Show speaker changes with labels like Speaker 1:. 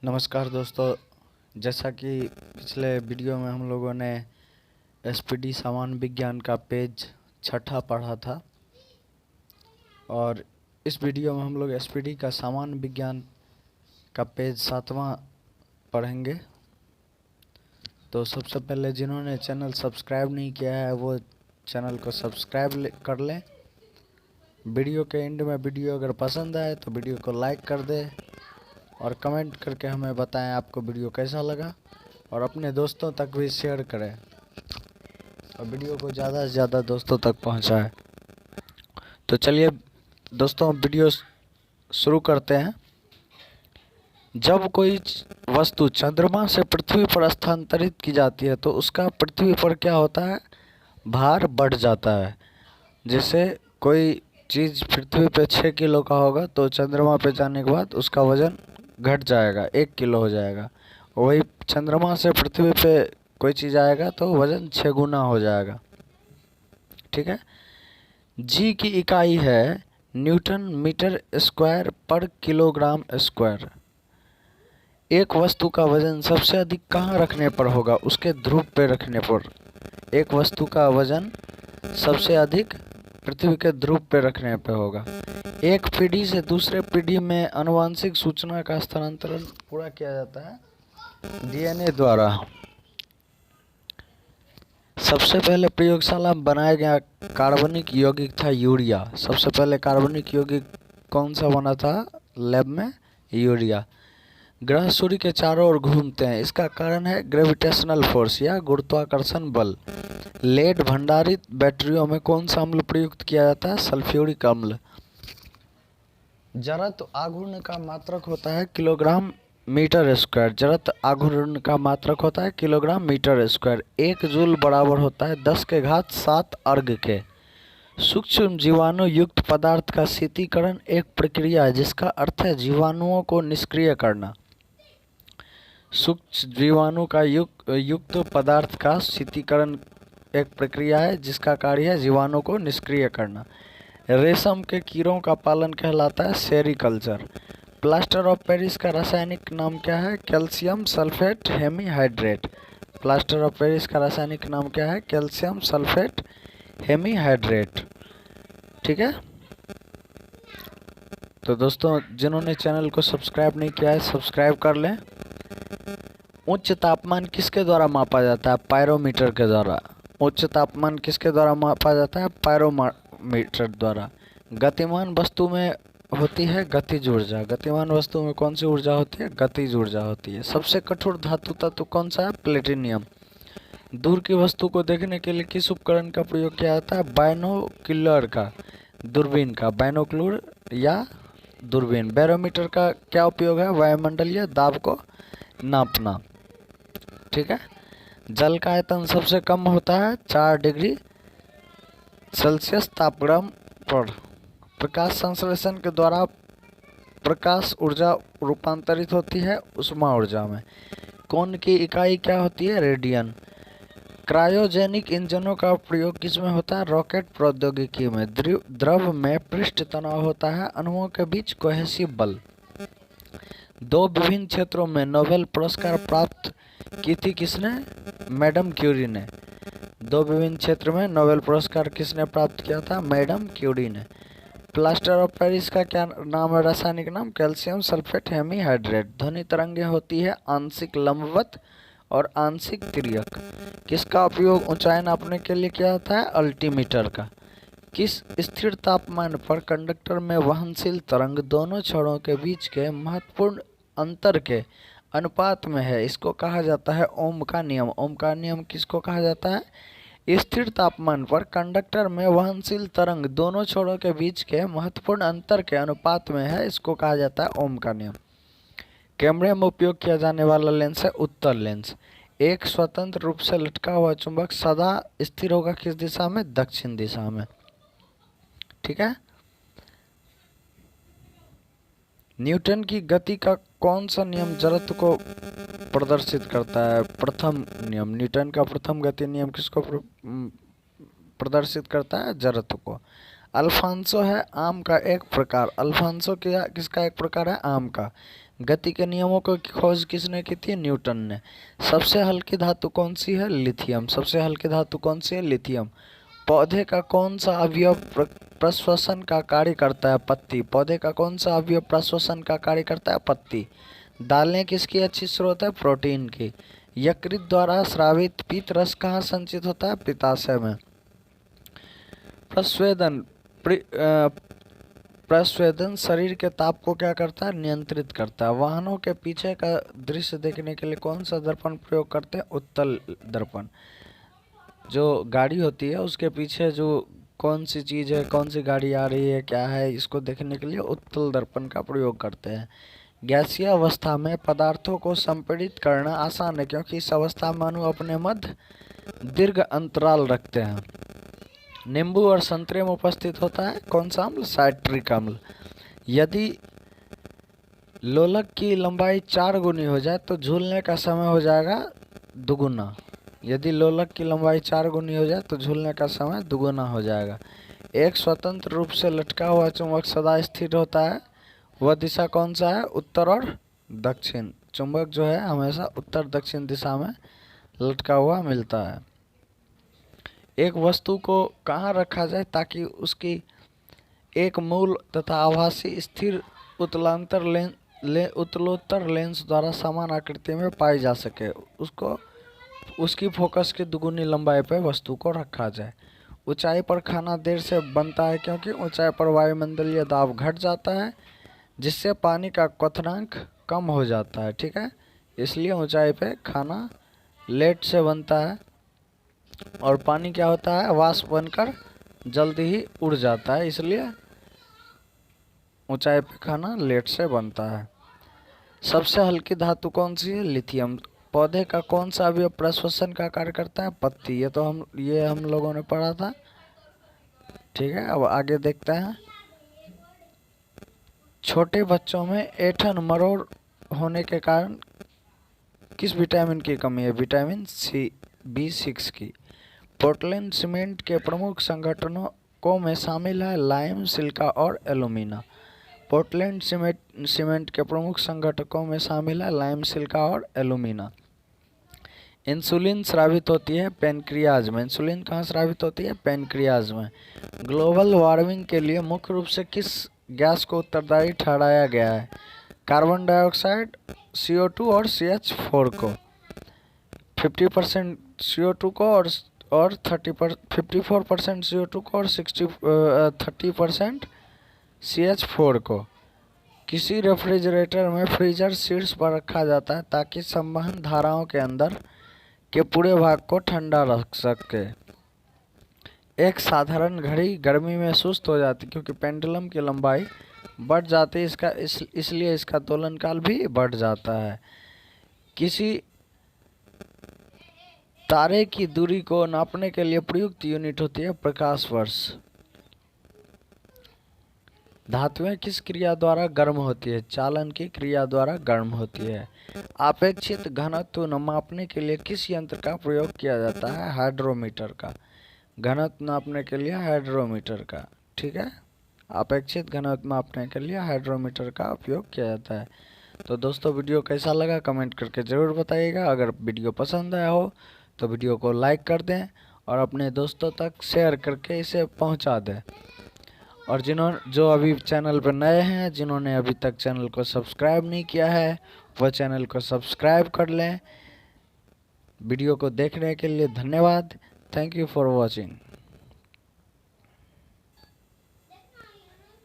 Speaker 1: नमस्कार दोस्तों, जैसा कि पिछले वीडियो में हम लोगों ने एसपीडी सामान्य विज्ञान का पेज 6 पढ़ा था और इस वीडियो में हम लोग एसपीडी का सामान्य विज्ञान का पेज 7वां पढ़ेंगे। तो सबसे पहले जिन्होंने चैनल सब्सक्राइब नहीं किया है वो चैनल को सब्सक्राइब कर लें। वीडियो के एंड में वीडियो अगर पसंद आए तो वीडियो को लाइक कर दें और कमेंट करके हमें बताएं आपको वीडियो कैसा लगा, और अपने दोस्तों तक भी शेयर करें और वीडियो को ज़्यादा से ज़्यादा दोस्तों तक पहुंचाएं। तो चलिए दोस्तों वीडियो शुरू करते हैं। जब कोई वस्तु चंद्रमा से पृथ्वी पर स्थानांतरित की जाती है तो उसका पृथ्वी पर क्या होता है, भार बढ़ जाता है। जैसे कोई चीज़ पृथ्वी पे 6 किलो का होगा तो चंद्रमा पे जाने के बाद उसका वजन घट जाएगा, 1 किलो हो जाएगा। वही चंद्रमा से पृथ्वी पे कोई चीज़ आएगा तो वजन 6 गुना हो जाएगा। ठीक है। जी की इकाई है न्यूटन मीटर स्क्वायर पर किलोग्राम स्क्वायर। एक वस्तु का वजन सबसे अधिक कहाँ रखने पर होगा, उसके ध्रुव पे रखने पर। एक वस्तु का वजन सबसे अधिक पृथ्वी के ध्रुव पे रखने पे होगा। एक पीढ़ी से दूसरे पीढ़ी में आनुवंशिक सूचना का स्थानांतरण पूरा किया जाता है डीएनए द्वारा। सबसे पहले प्रयोगशाला में बनाया गया कार्बनिक यौगिक था यूरिया। सबसे पहले कार्बनिक यौगिक कौन सा बना था लैब में? यूरिया। ग्रह सूर्य के चारों ओर घूमते हैं, इसका कारण है ग्रेविटेशनल फोर्स या गुरुत्वाकर्षण बल। लेड भंडारित बैटरियों में कौन सा अम्ल प्रयुक्त किया जाता है? सल्फ्यूरिक अम्ल। जड़त्व आघूर्ण का मात्रक होता है किलोग्राम मीटर स्क्वायर। जड़त्व आघूर्ण का मात्रक होता है किलोग्राम मीटर स्क्वायर। 1 जूल बराबर होता है 10⁷ अर्ग के। सूक्ष्म जीवाणु युक्त पदार्थ का शीतीकरण एक प्रक्रिया है जिसका अर्थ है जीवाणुओं को निष्क्रिय करना। सूक्ष्म जीवाणु का युक्त पदार्थ का शीतीकरण एक प्रक्रिया है जिसका कार्य है जीवाणु को निष्क्रिय करना। रेशम के कीड़ों का पालन कहलाता है सेरीकल्चर। प्लास्टर ऑफ पेरिस का रासायनिक नाम क्या है? Calcium sulphate hemihydrate. Plaster of Paris का रासायनिक नाम क्या है? Calcium sulphate hemihydrate. ठीक है। तो दोस्तों जिन्होंने चैनल को सब्सक्राइब नहीं किया है सब्सक्राइब कर लें। उच्च तापमान किसके द्वारा मापा जाता है? पायरोमीटर के द्वारा। उच्च तापमान किसके द्वारा मापा जाता है? पायरोमीटर द्वारा। गतिमान वस्तु में होती है गतिज ऊर्जा। गतिमान वस्तु में कौन सी ऊर्जा होती है? गतिज ऊर्जा होती है। सबसे कठोर धातु तत्व कौन सा है? प्लेटिनियम। दूर की वस्तु को देखने के लिए किस उपकरण का प्रयोग किया जाता है? बाइनोक्यूलर का, दूरबीन का। बाइनोक्यूलर या दूरबीन। बैरोमीटर का क्या उपयोग है? वायुमंडलीय दाब को नापना। ठीक है। जल का आयतन सबसे कम होता है 4 डिग्री सेल्सियस तापक्रम पर। प्रकाश संश्लेषण के द्वारा प्रकाश ऊर्जा रूपांतरित होती है उष्मा ऊर्जा में। कोण की इकाई क्या होती है? रेडियन। क्रायोजेनिक इंजनों का प्रयोग किसमें होता है? रॉकेट प्रौद्योगिकी में। द्रव में पृष्ठ तनाव होता है अणुओं के बीच कोहेसिव बल। 2 विभिन्न क्षेत्रों में नोबेल पुरस्कार प्राप्त की थी किसने? मैडम क्यूरी ने। 2 विभिन्न क्षेत्र में नोबेल पुरस्कार किसने प्राप्त किया था? मैडम क्यूरी ने। प्लास्टर ऑफ पेरिस का क्या नाम है? रासायनिक नाम कैल्शियम सल्फेट हेमीहाइड्रेट। ध्वनि तरंगें होती है आंशिक लंबवत और आंशिक तिर्यक। किसका उपयोग ऊंचाई नापने के लिए किया जाता है? अल्टीमीटर का। किस स्थिर तापमान पर कंडक्टर में वहनशील तरंग दोनों छड़ों के बीच के महत्वपूर्ण अंतर के अनुपात में है? इसको कहा जाता है ओम का नियम। ओम का नियम किसको कहा जाता है? स्थिर तापमान पर कंडक्टर में वहनशील तरंग दोनों छोरों के बीच के महत्वपूर्ण अंतर के अनुपात में है, इसको कहा जाता है ओम का नियम। कैमरे में उपयोग किया जाने वाला लेंस है उत्तल लेंस। एक स्वतंत्र रूप से लटका हुआ चुंबक सदा स्थिर होगा किस दिशा में? दक्षिण दिशा में। ठीक है। न्यूटन की गति का कौन सा नियम जड़त्व को प्रदर्शित करता है? प्रथम नियम। न्यूटन का प्रथम गति नियम किसको प्रदर्शित करता है? जड़त्व को। अल्फांसो है आम का एक प्रकार। अल्फांसो क्या किसका एक प्रकार है? आम का। गति के नियमों की खोज किसने की थी? न्यूटन ने। सबसे हल्की धातु कौन सी है? लिथियम। सबसे हल्की धातु कौन सी है? लिथियम। पौधे का कौन सा अवयव प्रश्वसन का कार्य करता है? पत्ती। पौधे का कौन सा अवयव प्रश्वसन का कार्य करता है? पत्ती। दालें किसकी अच्छी स्रोत है? प्रोटीन की। यकृत द्वारा स्रावित पीत रस कहाँ संचित होता है? पित्ताशय में। प्रस्वेदन प्रस्वेदन शरीर के ताप को क्या करता है? नियंत्रित करता है। वाहनों के पीछे का दृश्य देखने के लिए कौन सा दर्पण प्रयोग करते हैं? उत्तल दर्पण। जो गाड़ी होती है उसके पीछे जो कौन सी चीज़ है, कौन सी गाड़ी आ रही है, क्या है, इसको देखने के लिए उत्तल दर्पण का प्रयोग करते हैं। गैसीय अवस्था में पदार्थों को संपीड़ित करना आसान है क्योंकि इस अवस्था में अणु अपने मध्य दीर्घ अंतराल रखते हैं। नींबू और संतरे में उपस्थित होता है कौन सा अम्ल? साइट्रिक अम्ल। यदि लोलक की लंबाई 4 गुनी हो जाए तो झूलने का समय हो जाएगा दुगुना। यदि लोलक की लंबाई 4 गुनी हो जाए तो झूलने का समय दुगुना हो जाएगा। एक स्वतंत्र रूप से लटका हुआ चुंबक सदा स्थिर होता है, वह दिशा कौन सा है? उत्तर और दक्षिण। चुंबक जो है हमेशा उत्तर दक्षिण दिशा में लटका हुआ मिलता है। एक वस्तु को कहाँ रखा जाए ताकि उसकी एक मूल तथा आभासी स्थिर उत्तलोत्तर लेंस द्वारा समान आकृति में पाई जा सके, उसको उसकी फोकस की दुगुनी लंबाई पर वस्तु को रखा जाए। ऊंचाई पर खाना देर से बनता है क्योंकि ऊंचाई पर वायुमंडलीय दाब घट जाता है जिससे पानी का क्वथनांक कम हो जाता है। ठीक है, इसलिए ऊंचाई पे खाना लेट से बनता है और पानी क्या होता है? वाष्प बनकर जल्दी ही उड़ जाता है, इसलिए ऊंचाई पे खाना लेट से बनता है। सबसे हल्की धातु कौन सी है? लिथियम। पौधे का कौन सा अवयव प्रश्वसन का कार्य करता है? पत्ती। ये हम लोगों ने पढ़ा था। ठीक है, अब आगे देखते हैं। छोटे बच्चों में ऐंठन मरोड़ होने के कारण किस विटामिन की कमी है? विटामिन सी B6 की। पोर्टलैंड सीमेंट के प्रमुख संगठनों में शामिल है लाइम, सिलिका और एल्यूमिना। पोर्टलैंड सीमेंट के प्रमुख संगठकों में शामिल है लाइम, सिलिका और एल्यूमिना। इंसुलिन स्रावित होती है पैनक्रियाज में। इंसुलिन कहाँ स्रावित होती है? पैनक्रियाज में। ग्लोबल वार्मिंग के लिए मुख्य रूप से किस गैस को उत्तरदायी ठहराया गया है? कार्बन डाइऑक्साइड, CO2 और CH4 को। 50% CO2 को और 54% CO2 को और 30% CH4 को। किसी रेफ्रिजरेटर में फ्रीजर शीर्ष पर रखा जाता है ताकि संवहन धाराओं के अंदर के पूरे भाग को ठंडा रख सके। एक साधारण घड़ी गर्मी में सुस्त हो जाती क्योंकि पेंडुलम की लंबाई बढ़ जाती है, इसलिए इसका दोलन काल भी बढ़ जाता है। किसी तारे की दूरी को नापने के लिए प्रयुक्त यूनिट होती है प्रकाश वर्ष। धातुएं किस क्रिया द्वारा गर्म होती है? चालन की क्रिया द्वारा गर्म होती है। अपेक्षित घनत्व मापने के लिए किस यंत्र का प्रयोग किया जाता है? हाइड्रोमीटर का। घनत्व नापने के लिए हाइड्रोमीटर का। ठीक है, अपेक्षित घनत्व मापने के लिए हाइड्रोमीटर का उपयोग किया जाता है। तो दोस्तों, वीडियो कैसा लगा कमेंट करके ज़रूर बताइएगा। अगर वीडियो पसंद आया हो तो वीडियो को लाइक कर दें और अपने दोस्तों तक शेयर करके इसे पहुंचा दें। और जो अभी चैनल पर नए हैं, जिन्होंने अभी तक चैनल को सब्सक्राइब नहीं किया है, वह चैनल को सब्सक्राइब कर लें। वीडियो को देखने के लिए धन्यवाद। Thank you for watching.